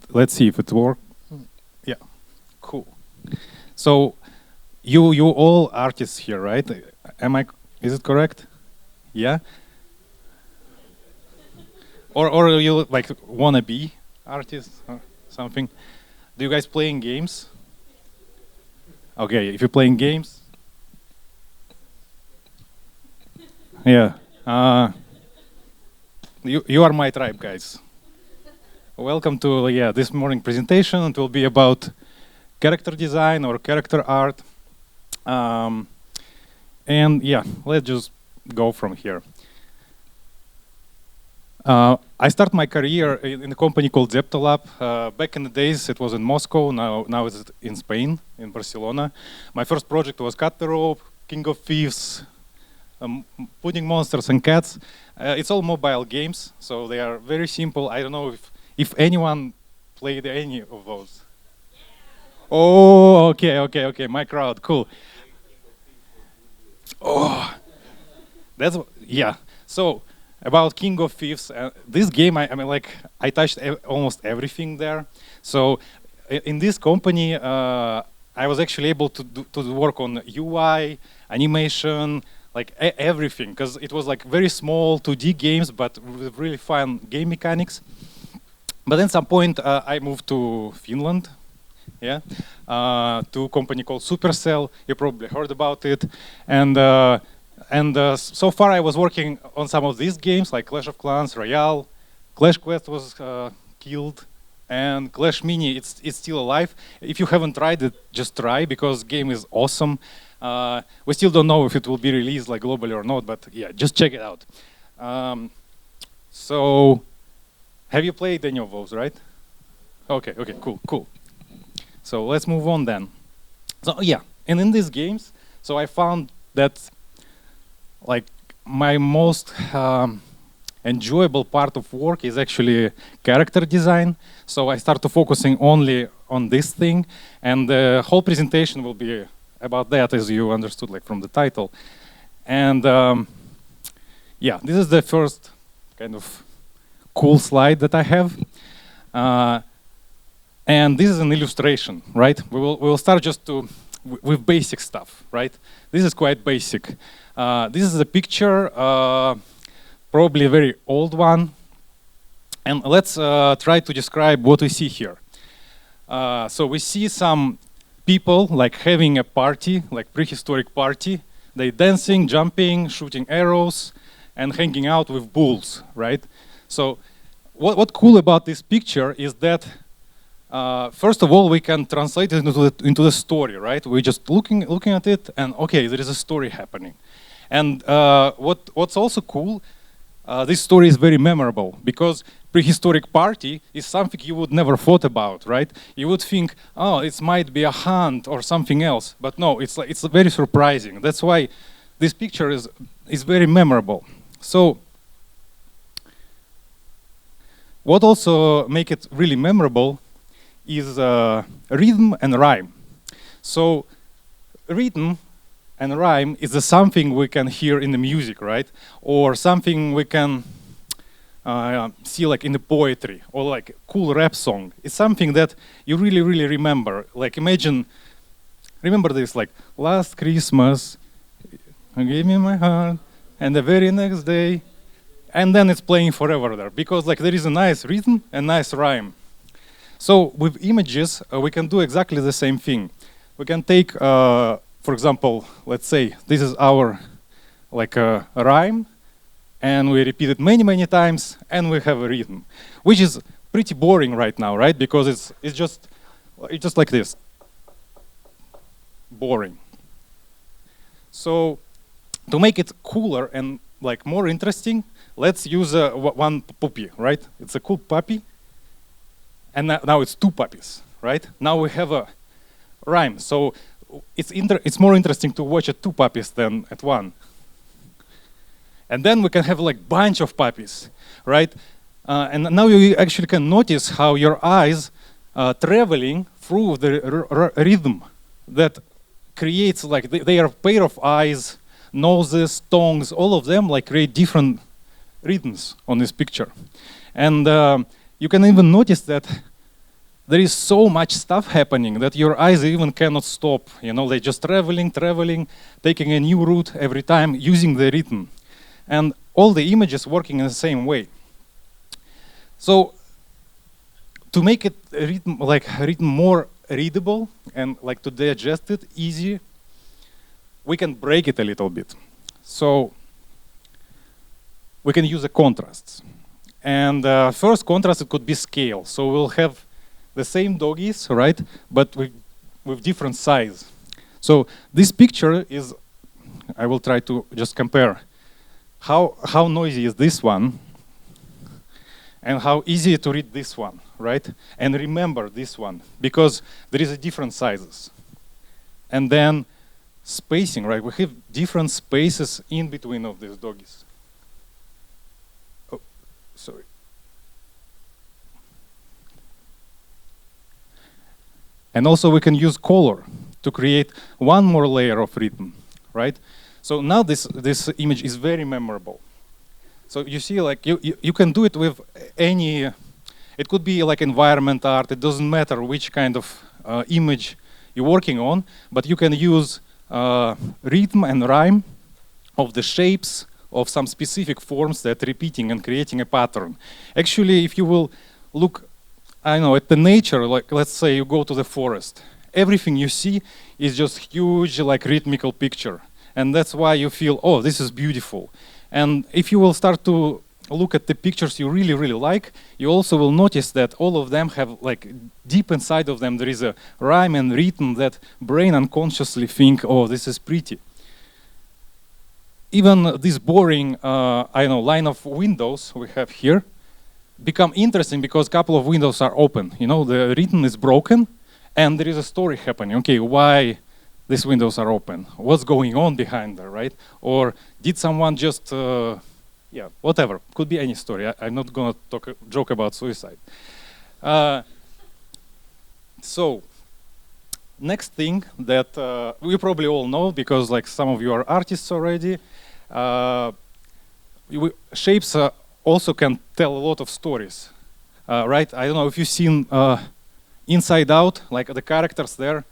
let's see if it works. Yeah, cool. So you all artists here, right? Is it correct? Yeah? Or you like wanna be artists or something? Do you guys playing games? Okay, if you're playing games, yeah. You are my tribe, guys. Welcome to this morning presentation. It will be about character design or character art. And yeah, let's just go from here. I started my career in a company called Zeptolab. Back in the days, it was in Moscow. Now it's in Spain, in Barcelona. My first project was Cut the Rope, King of Thieves, Pudding Monsters and Cats. It's all mobile games, so they are very simple. I don't know if anyone played any of those. Oh, okay. My crowd, cool. Oh, yeah. So about King of Thieves, this game, I mean, like I touched almost everything there. So in this company, I was actually able to work on UI, animation, like everything, because it was like very small 2D games, but with really fun game mechanics. But at some point, I moved to Finland, to a company called Supercell. You probably heard about it, and so far I was working on some of these games like Clash of Clans, Royale, Clash Quest was killed, and Clash Mini. It's still alive. If you haven't tried it, just try because game is awesome. We still don't know if it will be released like globally or not, but yeah, just check it out. So, have you played any of those, right? Okay, cool. So let's move on then. So yeah, and in these games, so I found that like my most enjoyable part of work is actually character design. So I started focusing only on this thing, and the whole presentation will be about that, as you understood, like from the title. And yeah, this is the first kind of cool slide that I have. And this is an illustration, right? We will start just with basic stuff, right? This is quite basic. This is a picture, probably a very old one. And let's try to describe what we see here. So we see some people like having a party, like prehistoric party. They dancing, jumping, shooting arrows, and hanging out with bulls, right? So what's cool about this picture is that first of all, we can translate it into the story, right? We're just looking at it, and okay, there is a story happening. And what's also cool, this story is very memorable because prehistoric party is something you would never thought about, right? You would think, oh, it might be a hunt or something else, but no, it's very surprising. That's why this picture is very memorable. So, what also make it really memorable is rhythm and rhyme. So rhythm and rhyme is something we can hear in the music, right? Or something we can see like in the poetry or like cool rap song. It's something that you really, really remember. Like remember this, like last Christmas, you gave me my heart, and the very next day, and then it's playing forever there because like there is a nice rhythm and nice rhyme. So with images, we can do exactly the same thing. We can take, for example, let's say this is our like a rhyme, and we repeat it many, many times, and we have a rhythm, which is pretty boring right now, right? Because it's just like this, boring. So to make it cooler and like more interesting, let's use one puppy, right? It's a cool puppy. And now it's two puppies, right? Now we have a rhyme. So it's more interesting to watch at two puppies than at one. And then we can have like bunch of puppies, right? And now you actually can notice how your eyes traveling through the rhythm that creates like they are a pair of eyes, noses, tongues, all of them like create different rhythms on this picture. And you can even notice that there is so much stuff happening that your eyes even cannot stop. You know, they're just traveling, taking a new route every time, using the rhythm. And all the images working in the same way. So to make it written more readable and like to digest it easy, we can break it a little bit. So we can use the contrasts. And first contrast, it could be scale. So we'll have the same doggies, right? But with different size. So this picture is, I will try to just compare how noisy is this one and how easy to read this one, right? And remember this one, because there is a different sizes. And then spacing, right? We have different spaces in between of these doggies. Oh, sorry. And also we can use color to create one more layer of rhythm, right? So now this image is very memorable. So you see, like you can do it with any, it could be like environment art, it doesn't matter which kind of image you're working on, but you can use rhythm and rhyme of the shapes of some specific forms that repeating and creating a pattern. Actually, if you will look, I know, at the nature, like let's say you go to the forest, everything you see is just huge, like rhythmical picture. And that's why you feel, oh, this is beautiful. And if you will start to look at the pictures you really, really like, you also will notice that all of them have, like, deep inside of them, there is a rhyme and rhythm that brain unconsciously think, oh, this is pretty. Even this boring, I know, line of windows we have here become interesting because a couple of windows are open. You know, the rhythm is broken and there is a story happening. Okay, why these windows are open? What's going on behind there, right? Or did someone just, yeah, whatever. Could be any story. I'm not gonna joke about suicide. So, next thing that we probably all know, because like some of you are artists already, shapes also can tell a lot of stories, right? I don't know if you've seen Inside Out, like the characters there.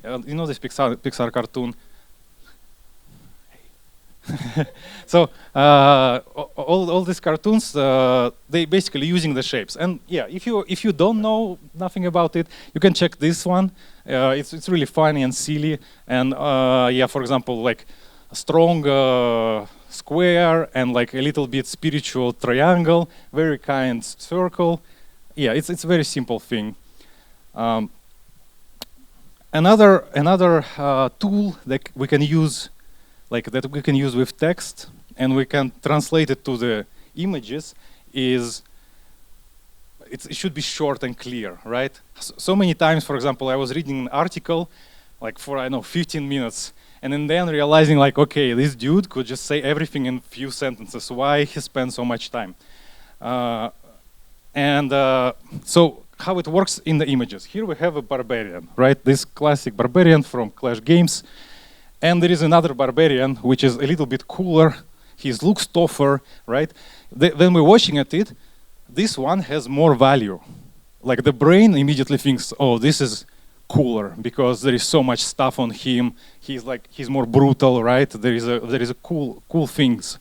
You know this Pixar cartoon? So all these cartoons, they basically using the shapes. And yeah, if you don't know nothing about it, you can check this one. It's really funny and silly. And yeah, for example, like a strong square and like a little bit spiritual triangle, very kind circle. Yeah, it's a very simple thing. Another tool that we can use, with text, and we can translate it to the images, is it should be short and clear, right? So many times, for example, I was reading an article, like for, I don't know, 15 minutes, and then realizing, like, okay, this dude could just say everything in few sentences. Why he spent so much time? So how it works in the images. Here we have a barbarian, right? This classic barbarian from Clash games. And there is another barbarian, which is a little bit cooler. He looks tougher, right? When we're watching at it, this one has more value. Like the brain immediately thinks, oh, this is cooler because there is so much stuff on him. He's more brutal, right? There is a cool things.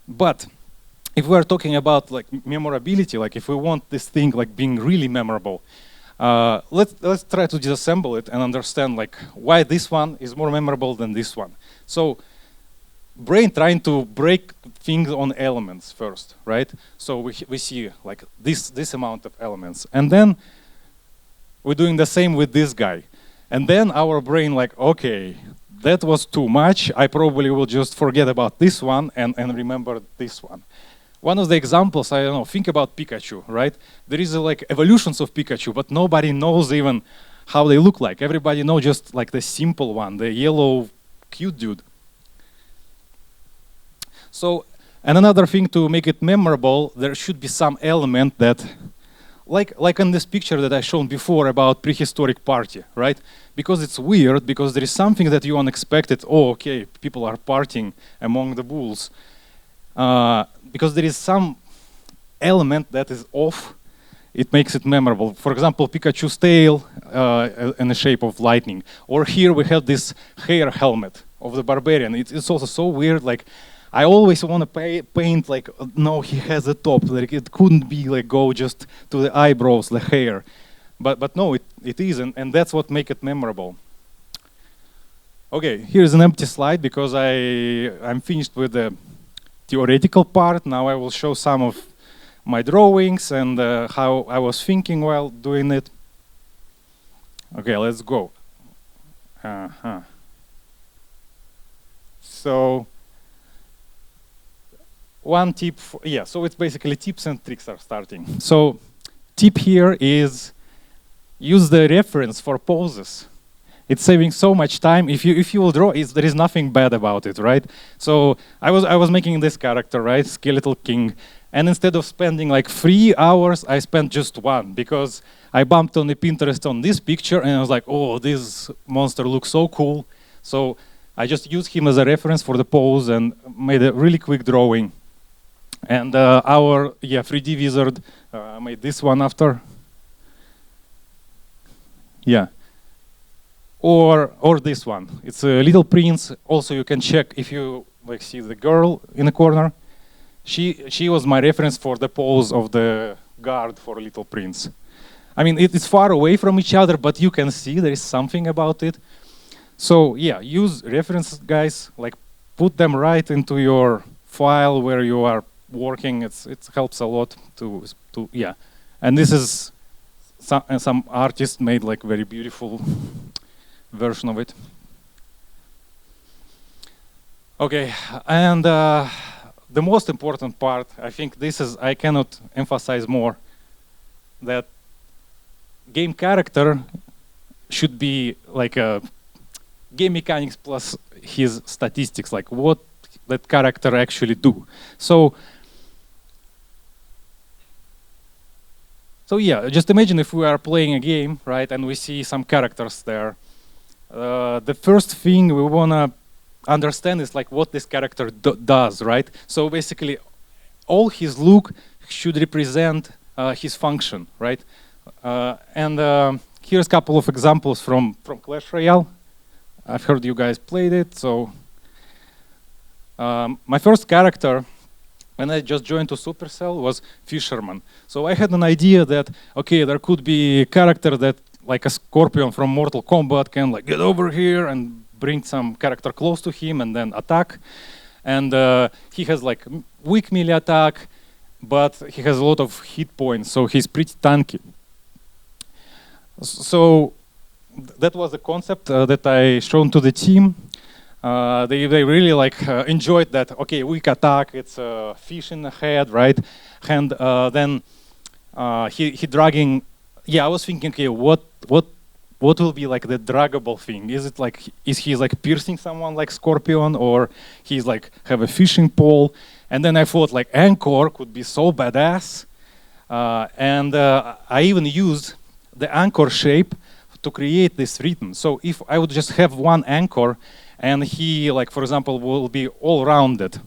But if we are talking about like memorability, like if we want this thing like being really memorable, let's try to disassemble it and understand like why this one is more memorable than this one. So brain trying to break things on elements first, right? So we see like this amount of elements, and then we're doing the same with this guy. And then our brain like, okay, that was too much. I probably will just forget about this one and remember this one. One of the examples, I don't know, think about Pikachu, right? There is like evolutions of Pikachu, but nobody knows even how they look like. Everybody knows just like the simple one, the yellow cute dude. So, and another thing to make it memorable, there should be some element that, like in this picture that I shown before about prehistoric party, right? Because it's weird, because there is something that you unexpected. Oh, okay, people are partying among the bulls. Because there is some element that is off, it makes it memorable. For example, Pikachu's tail in the shape of lightning. Or here we have this hair helmet of the barbarian. It's also so weird. Like, I always want to paint like, no, he has a top. Like, it couldn't be like go just to the eyebrows, the hair. But no, it is, and that's what makes it memorable. Okay, here's an empty slide because I'm finished with the theoretical part. Now I will show some of my drawings and how I was thinking while doing it. Okay, let's go. So one tip, so it's basically tips and tricks are starting. So tip here is use the reference for poses. It's saving so much time. If you will draw, there is nothing bad about it, right? So I was making this character, right, Skeletal King, and instead of spending like 3 hours, I spent just 1 because I bumped on the Pinterest on this picture and I was like, oh, this monster looks so cool. So I just used him as a reference for the pose and made a really quick drawing. And our 3D wizard made this one after. Yeah. Or this one. It's a Little Prince. Also, you can check if you like see the girl in the corner. She was my reference for the pose of the guard for Little Prince. I mean, it's far away from each other, but you can see there is something about it. So yeah, use references, guys. Like, put them right into your file where you are working. It helps a lot to yeah. And this is some artist made like very beautiful version of it. Okay, and the most important part, I think this is, I cannot emphasize more, that game character should be like a game mechanics plus his statistics, like what that character actually do. So yeah, just imagine if we are playing a game, right, and we see some characters there. The first thing we wanna understand is like what this character does, right? So basically, all his look should represent his function, right? And here's a couple of examples from Clash Royale. I've heard you guys played it, so my first character when I just joined to Supercell was Fisherman. So I had an idea that, okay, there could be a character that, like a Scorpion from Mortal Kombat, can like get over here and bring some character close to him and then attack. And he has like weak melee attack, but he has a lot of hit points, so he's pretty tanky. So that was the concept that I shown to the team. They really like enjoyed that. Okay, weak attack, it's a fish in the head, right? And then he dragging. Yeah, I was thinking, okay, what will be like the draggable thing? Is it like, is he like piercing someone like Scorpion, or he's like have a fishing pole? And then I thought like anchor could be so badass, and I even used the anchor shape to create this rhythm. So if I would just have one anchor, and he, like for example, will be all rounded,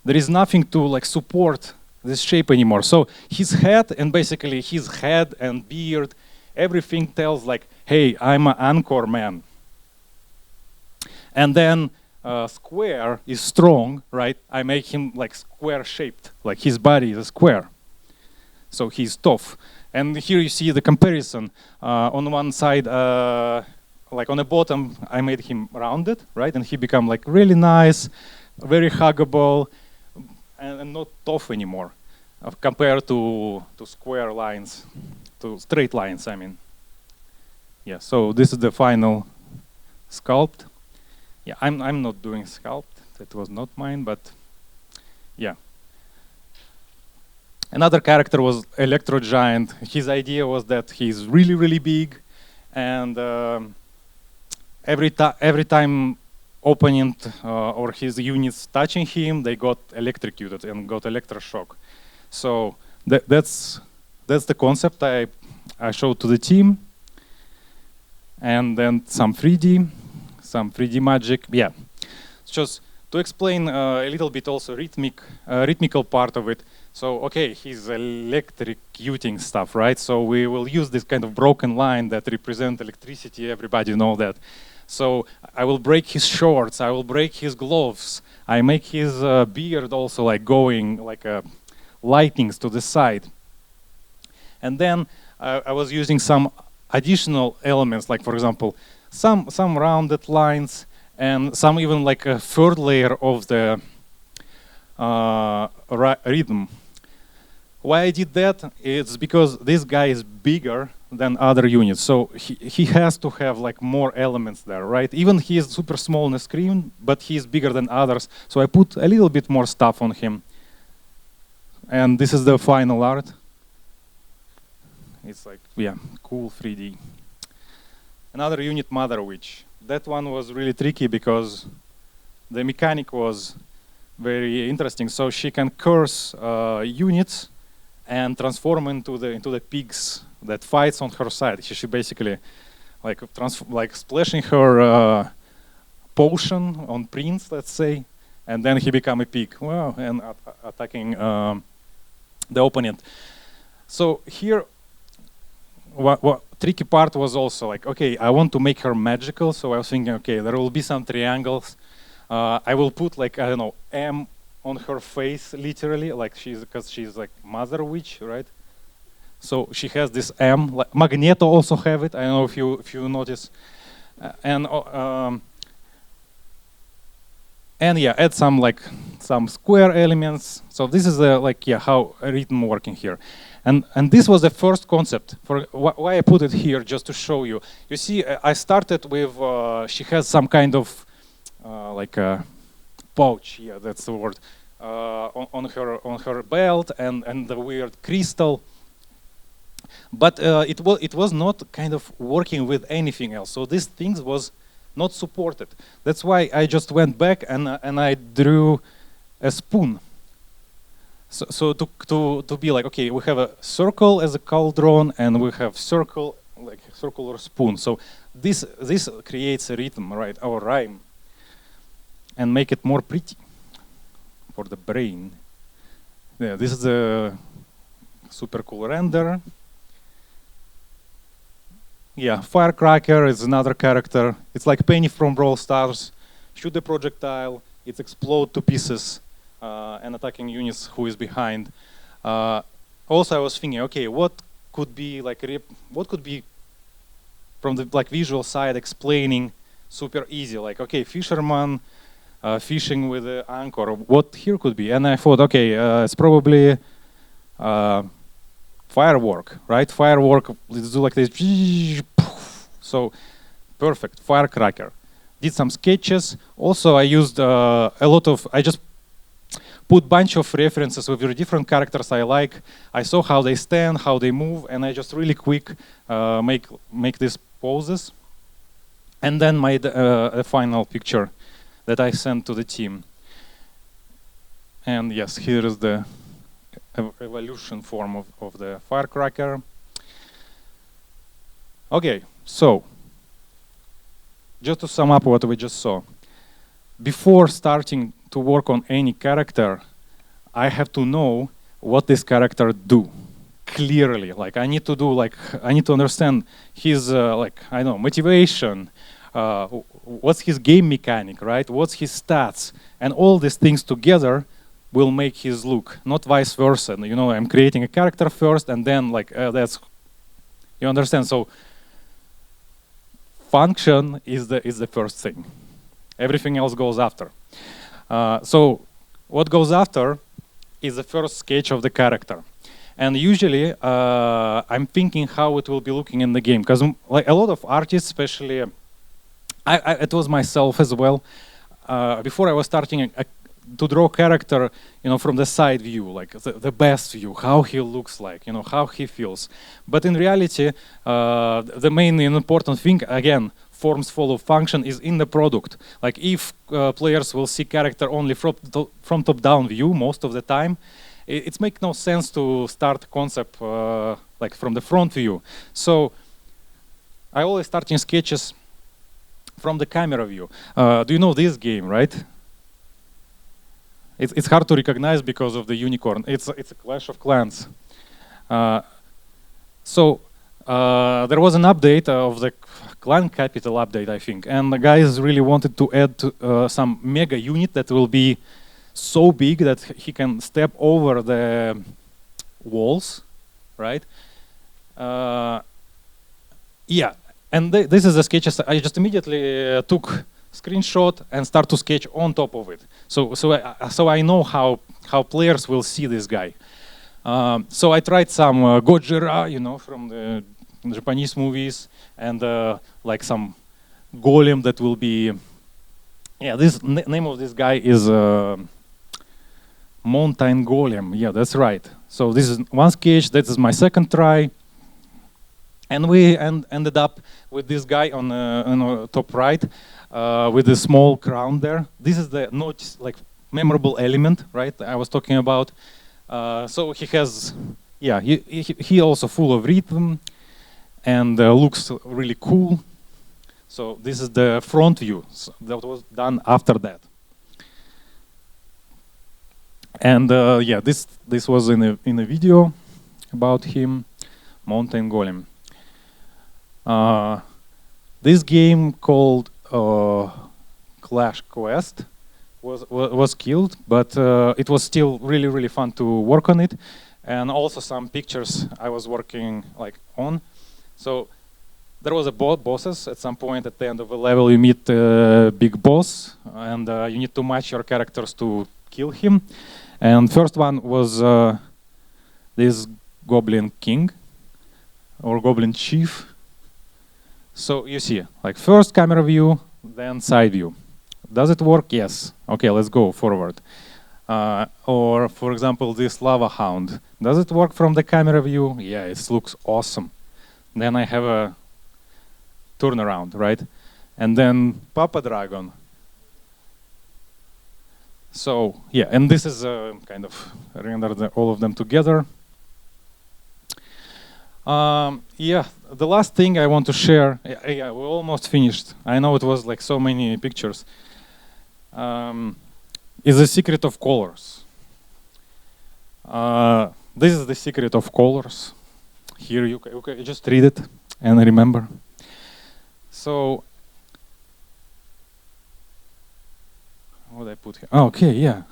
there is nothing to like support this shape anymore. So his head, and basically his head and beard, everything tells like, hey, I'm an anchor man. And then square is strong, right? I make him like square shaped, like his body is a square. So he's tough. And here you see the comparison. On one side, like on the bottom, I made him rounded, right? And he become like really nice, very huggable, and not tough anymore, compared to square lines, to straight lines, I mean. Yeah, so this is the final sculpt. Yeah, I'm not doing sculpt. That was not mine, but yeah. Another character was Electro Giant. His idea was that he's really, really big, and every time opponent or his units touching him, they got electrocuted and got electroshock. So that's the concept I showed to the team. And then some 3D magic. Yeah, just to explain a little bit also rhythmical part of it. So, okay, he's electrocuting stuff, right? So we will use this kind of broken line that represent electricity, everybody know that. So I will break his shorts, I will break his gloves, I make his beard also like going like lightnings to the side. And then I was using some additional elements, like for example, some rounded lines and some even like a third layer of the rhythm. Why I did that? It's because this guy is bigger than other units, so he has to have like more elements there, right? Even he is super small on the screen, but he is bigger than others, so I put a little bit more stuff on him. And this is the final art. It's like, yeah, cool 3D. Another unit, Mother Witch. That one was really tricky because the mechanic was very interesting. So she can curse units and transform into the pigs that fights on her side. She basically like splashing her potion on Prince, let's say, and then he become a pig. Wow, and attacking the opponent. So here, what tricky part was also like, okay, I want to make her magical, so I was thinking, okay, there will be some triangles. I will put like, I don't know, M on her face, literally, like because she's like Mother Witch, right? So she has this M. Like Magneto also have it. I don't know if you notice, and yeah, add some square elements. So this is how rhythm working here, and this was the first concept for why I put it here, just to show you. You see, I started with she has some kind of like a pouch. Yeah, that's the word. On her belt and the weird crystal, but it was not kind of working with anything else. So these things was not supported. That's why I just went back and I drew a spoon. So to be like, okay, we have a circle as a cauldron and we have circle like circular spoon. So this creates a rhythm, right, or rhyme, and make it more pretty for the brain. Yeah, this is a super cool render. Yeah, Firecracker is another character. It's like Penny from Brawl Stars. Shoot the projectile, it explode to pieces, and attacking units who is behind. Also, I was thinking, okay, what could be from the visual side explaining super easy, like okay, Fisherman. Fishing with an anchor, what here could be? And I thought, okay, it's probably firework, right? Firework, let's do like this. So, perfect, Firecracker. Did some sketches. Also, I used I just put bunch of references with different characters I like. I saw how they stand, how they move, and I just really quick make these poses. And then made a final picture that I sent to the team. And yes, here is the evolution form of the Firecracker. Okay, so just to sum up what we just saw. Before starting to work on any character, I have to know what this character do clearly. Like I need to understand his I don't know, motivation, what's his game mechanic, right? What's his stats? And all these things together will make his look, not vice versa. You know, I'm creating a character first and then that's, you understand? So function is the first thing. Everything else goes after. So what goes after is the first sketch of the character. And usually I'm thinking how it will be looking in the game, because like a lot of artists, especially it was myself as well. Before I was starting to draw character, you know, from the side view, like the best view, how he looks like, you know, how he feels. But in reality, the main and important thing, again, forms follow function, is in the product. Like if players will see character only from top-down view most of the time, it makes no sense to start concept like from the front view. So I always start in sketches from the camera view. Do you know this game, right? it's hard to recognize because of the unicorn. It's a Clash of Clans. So there was an update of the Clan Capital update, I think, and the guys really wanted to add some mega unit that will be so big that he can step over the walls, right? Yeah, and this is the sketches. I just immediately took screenshot and start to sketch on top of it. So I know how players will see this guy. So I tried some Gojira, you know, from the Japanese movies, and like some golem that will be. Yeah, this name of this guy is Mountain Golem. Yeah, that's right. So this is one sketch. That is my second try. And we ended up with this guy on the top right with a small crown there. This is the like memorable element, right? I was talking about. So he has, yeah, he also full of rhythm and looks really cool. So this is the front view that was done after that. And yeah, this was in a video about him, Mountain Golem. This game called Clash Quest was killed, but it was still really fun to work on it, and also some pictures I was working like on. So there was a bosses at some point. At the end of a level, you meet a big boss, and you need to match your characters to kill him. And first one was this Goblin King or Goblin Chief. So you see, like first camera view, then side view. Does it work? Yes. Okay, let's go forward. Or for example, this Lava Hound. Does it work from the camera view? Yeah, it looks awesome. Then I have a turnaround, right? And then Papa Dragon. So yeah, and this is kind of rendered all of them together. Yeah, the last thing I want to share, yeah, we're almost finished. I know it was like so many pictures. Is the secret of colors. This is the secret of colors. Here you can just read it and remember. So, what did I put here? Oh, okay, yeah.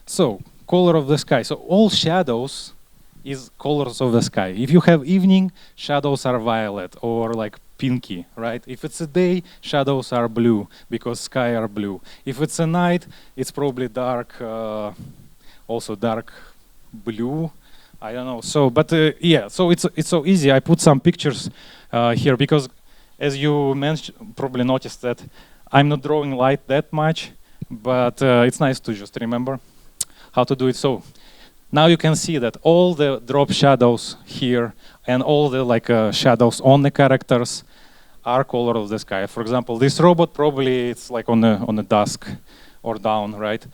So, color of the sky. So all shadows is colors of the sky. If you have evening, shadows are violet or like pinky, right? If it's a day, shadows are blue because sky are blue. If it's a night, it's probably dark, also dark blue. I don't know. So, but yeah, so it's so easy. I put some pictures here because, as you probably noticed that I'm not drawing light that much, but it's nice to just remember how to do it. So now you can see that all the drop shadows here and all the like shadows on the characters are color of the sky. For example, this robot probably it's like on the dusk or down, right?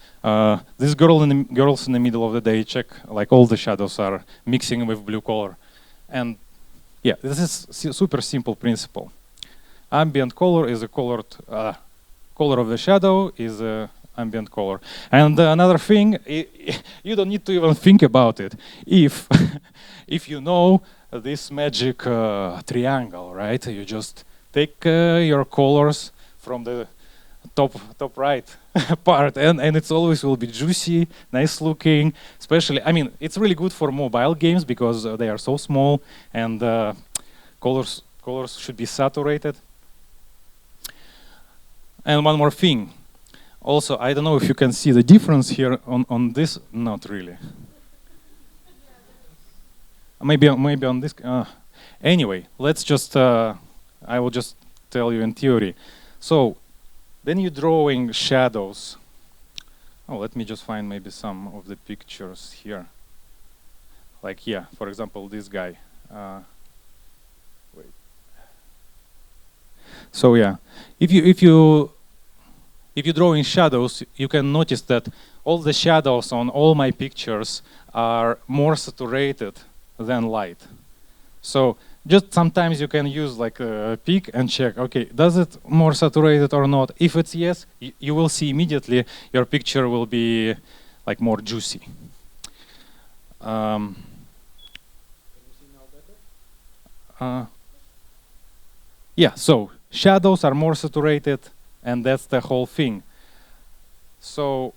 This girls in the middle of the day, check like all the shadows are mixing with blue color, and yeah, this is super simple principle. Ambient color is a colored color of the shadow is a ambient color. And another thing, you don't need to even think about it. If if you know this magic triangle, right? You just take your colors from the top right part, and it's always will be juicy, nice looking. Especially, I mean, it's really good for mobile games because they are so small, and colors should be saturated. And one more thing. Also, I don't know if you can see the difference here on this. Not really. Maybe on this. Anyway, let's just. I will just tell you in theory. So, then you're drawing shadows. Oh, let me just find maybe some of the pictures here. Like yeah, for example, this guy. Wait. So yeah, if you're drawing shadows, you can notice that all the shadows on all my pictures are more saturated than light. So just sometimes you can use like a peak and check, okay, does it more saturated or not? If it's yes, you will see immediately your picture will be like more juicy. Yeah, so shadows are more saturated, and that's the whole thing. So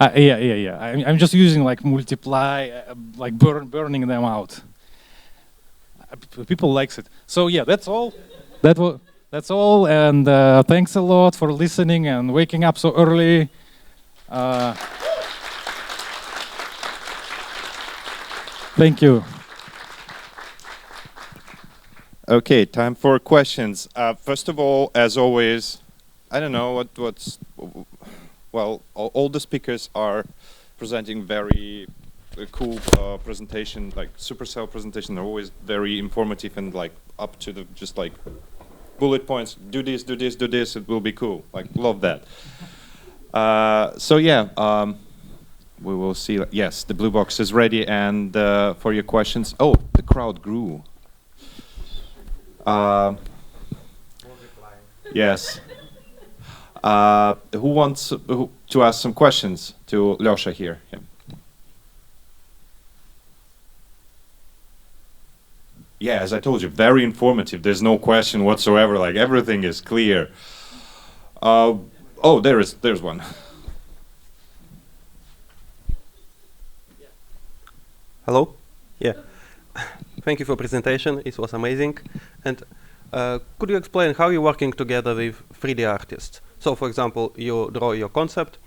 yeah. I'm just using like multiply, like burning them out. People likes it. So yeah, that's all. That's all. And thanks a lot for listening and waking up so early. Thank you. Okay, time for questions. First of all, as always, I don't know what's well. All the speakers are presenting very cool presentation, like Supercell presentation. They're always very informative and like up to the just like bullet points. Do this, do this, do this. It will be cool. Like love that. So yeah, we will see. Yes, the blue box is ready, and for your questions. Oh, the crowd grew. Yes. Who wants to ask some questions to Lyosha here? Yeah. Yeah, as I told you, very informative. There's no question whatsoever. Like everything is clear. Oh, there's one. Hello? Yeah. Thank you for presentation. It was amazing. And could you explain how you're working together with 3D artists? So, for example, you draw your concept,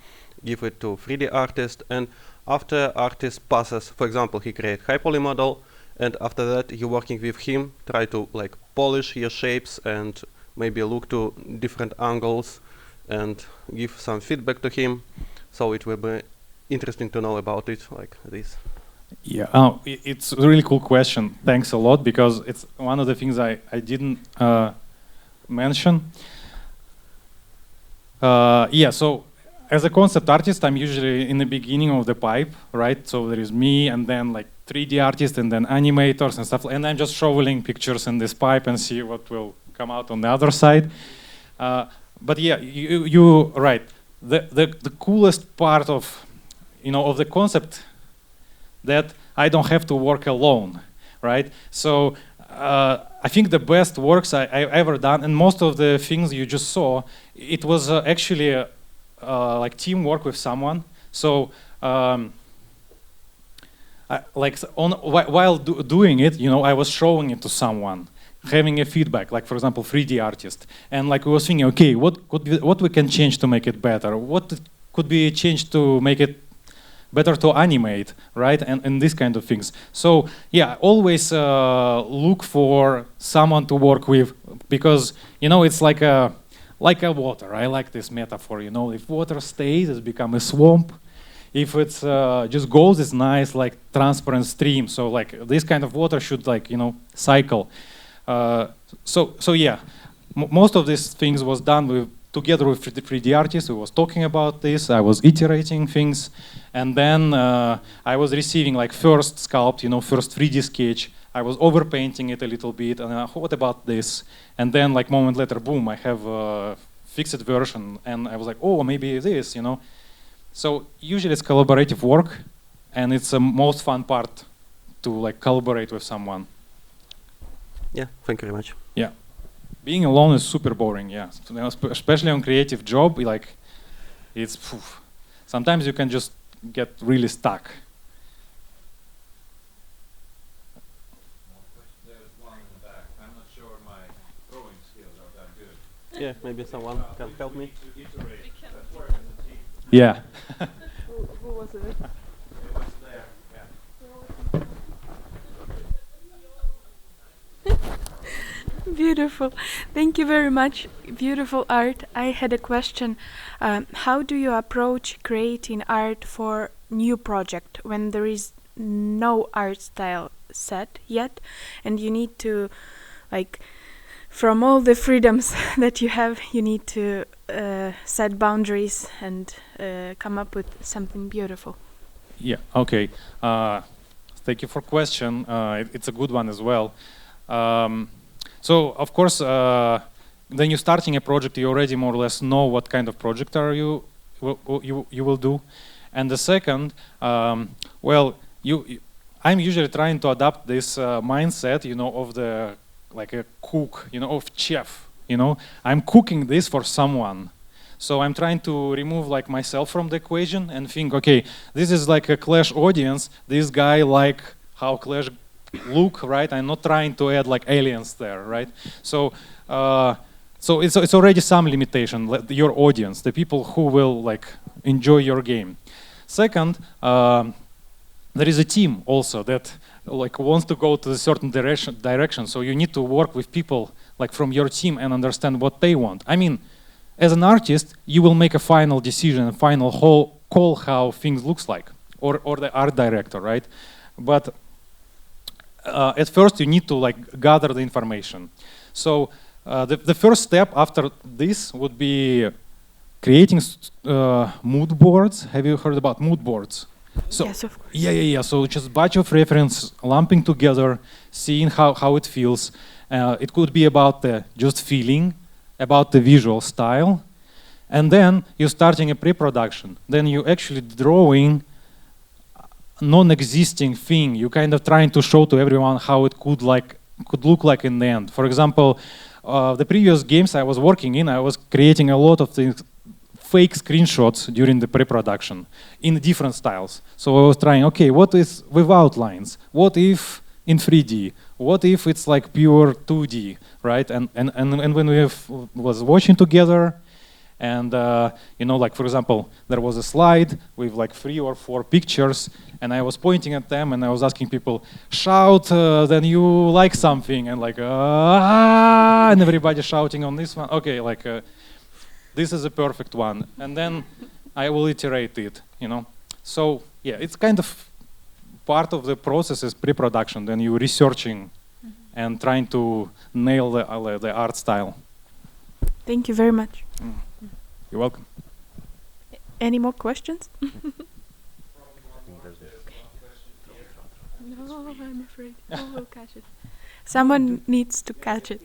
give it to 3D artist, and after artist passes, for example, he create hyperpoly model, and after that you're working with him, try to like polish your shapes and maybe look to different angles and give some feedback to him. So it will be interesting to know about it like this. Yeah, it's a really cool question. Thanks a lot, because it's one of the things I didn't mention. Yeah, so as a concept artist, I'm usually in the beginning of the pipe, right? So there is me, and then like 3D artists, and then animators and stuff, and I'm just shoveling pictures in this pipe and see what will come out on the other side. But yeah, you right. The coolest part of of the concept, that I don't have to work alone, right? So I think the best works I ever done, and most of the things you just saw, it was actually like teamwork with someone. So while doing it, I was showing it to someone, having a feedback, like for example 3D artist, and like we was thinking, okay, what we can change to make it better? What could be changed to make it better to animate, right? And these kind of things. So yeah, always look for someone to work with, because it's like a water. I like this metaphor. If water stays, it's become a swamp. If it's just goes, it's nice, like transparent stream. So like this kind of water should cycle. So yeah, most of these things was done together with 3D artists. We was talking about this. I was iterating things, and then I was receiving like first sculpt, first 3D sketch. I was overpainting it a little bit, and what about this? And then like moment later, boom, I have a fixed version, and I was like, oh, maybe this, So usually it's collaborative work, and it's the most fun part to like collaborate with someone. Yeah, thank you very much. Yeah. Being alone is super boring, yeah. Especially on creative job, like it's sometimes you can just get really stuck. There's one in the back. I'm not sure my drawing skills are that good. Yeah, maybe someone can help me. Yeah. Who was it? It was there. Yeah. Beautiful. Thank you very much. Beautiful art. I had a question. How do you approach creating art for new project when there is no art style set yet, and you need to, like, from all the freedoms that you have, you need to set boundaries and come up with something beautiful? Yeah. Okay. Thank you for question. It's a good one as well. So of course, when you're starting a project, you already more or less know what kind of project are you will do. And the second, well, I'm usually trying to adapt this mindset, of the like a cook, of chef. I'm cooking this for someone. So I'm trying to remove like myself from the equation and think, okay, this is like a Clash audience. This guy like how Clash look, right? I'm not trying to add like aliens there, right? So it's already some limitation. Your audience, the people who will like enjoy your game. Second, there is a team also that like wants to go to a certain direction. So you need to work with people like from your team and understand what they want. I mean, as an artist, you will make a final decision, a final call how things looks like, or the art director, right? But at first you need to like gather the information. So the first step after this would be creating mood boards. Have you heard about mood boards? So Yes, of course. yeah. So just a bunch of reference lumping together, seeing how it feels. It could be about the just feeling, about the visual style, and then you're starting a pre-production. Then you actually drawing non-existing thing. You kind of trying to show to everyone how it could look like in the end. For example, the previous games I was working in, I was creating a lot of things, fake screenshots during the pre-production in different styles. So I was trying, okay, what is without lines? What if in 3D? What if it's like pure 2D, right? And when we was watching together, and like for example, there was a slide with like 3 or 4 pictures, and I was pointing at them, and I was asking people, shout, then you like something, and like, and everybody shouting on this one. Okay, like this is a perfect one, and then I will iterate it, So yeah, it's kind of part of the process is pre-production. Then you're researching and trying to nail the art style. Thank you very much. You're welcome. Any more questions? No, I'm afraid. Who will catch it? Someone needs to catch it.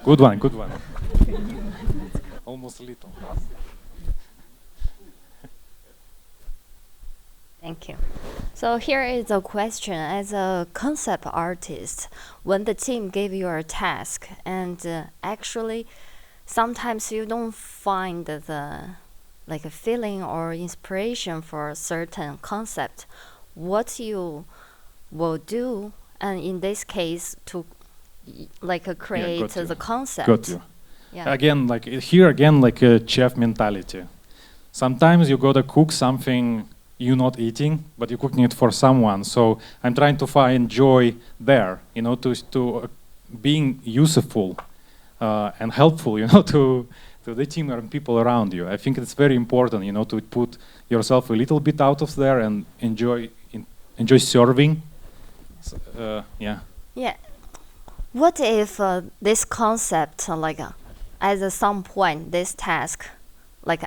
Good one. Almost little. Thank you. So here is a question. As a concept artist, when the team gave you a task, and actually sometimes you don't find the like a feeling or inspiration for a certain concept, what you will do, and in this case to create the concept. Got you. Yeah. Again, like a chef mentality. Sometimes you gotta cook something you're not eating, but you're cooking it for someone. So I'm trying to find joy there, to being useful and helpful, to the team and people around you. I think it's very important, to put yourself a little bit out of there and enjoy serving. Yeah. Yeah. What if this concept, at some point, this task,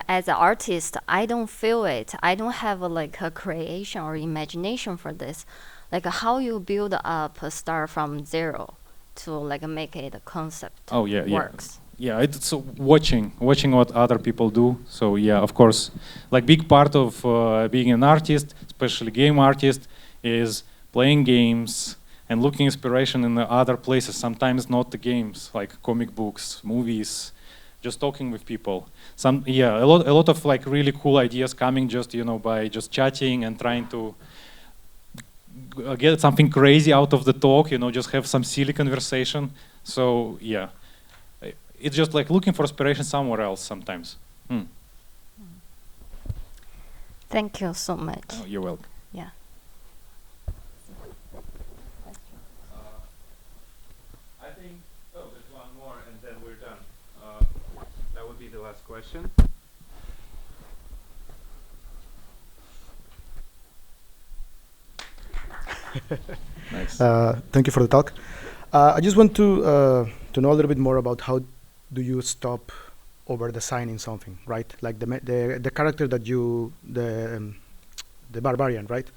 as an artist, I don't feel it. I don't have a creation or imagination for this. How you build up a start from zero to make it a concept. Oh yeah, works. Yeah. It's watching what other people do. So yeah, of course, big part of being an artist, especially game artist, is playing games and looking inspiration in the other places. Sometimes not the games, like comic books, movies. Just talking with people. A lot of really cool ideas coming just by just chatting and trying to get something crazy out of the talk. Just have some silly conversation. So yeah, it's just looking for inspiration somewhere else sometimes. Thank you so much. Oh, you're welcome. Yeah. I think. Oh, there's one more, and then we're done. That would be the last question. Nice. Thank you for the talk. I just want to know a little bit more about how do you stop over designing something, right? Like the character that the barbarian, right?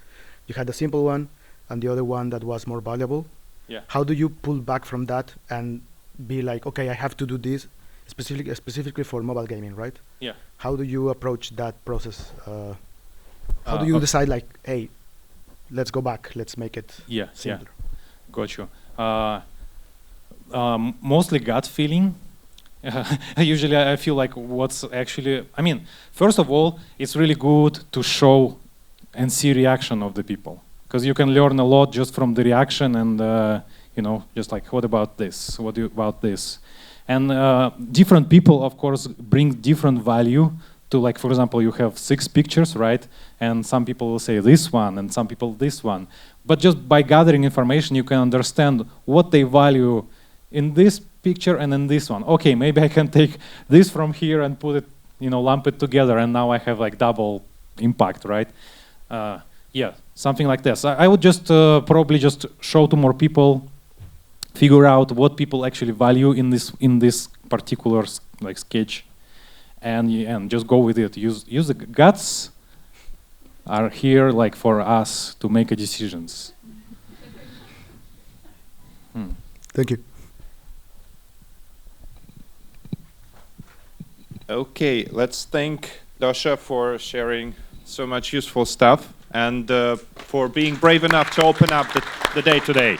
You had the simple one and the other one that was more valuable. Yeah. How do you pull back from that and be like, okay, I have to do this specifically for mobile gaming, right? Yeah. How do you approach that process? How do you decide, like, hey, let's go back, let's make it simpler? Got you. Mostly gut feeling. Usually I feel like what's actually, I mean, first of all, it's really good to show and see reaction of the people, because you can learn a lot just from the reaction and, you know, just like, what about this? What do you about this? And different people, of course, bring different value to, like, for example, you have 6 pictures, right? And some people will say this one, and some people this one. But just by gathering information, you can understand what they value in this picture and in this one. Okay, maybe I can take this from here and put it, you know, lump it together, and now I have like double impact, right? Yeah, something like this. I would just probably just show to more people, figure out what people actually value in this particular like sketch, and just go with it. Use the guts are here like for us to make decisions. Thank you. Okay, let's thank Dasha for sharing so much useful stuff and for being brave enough to open up the day today.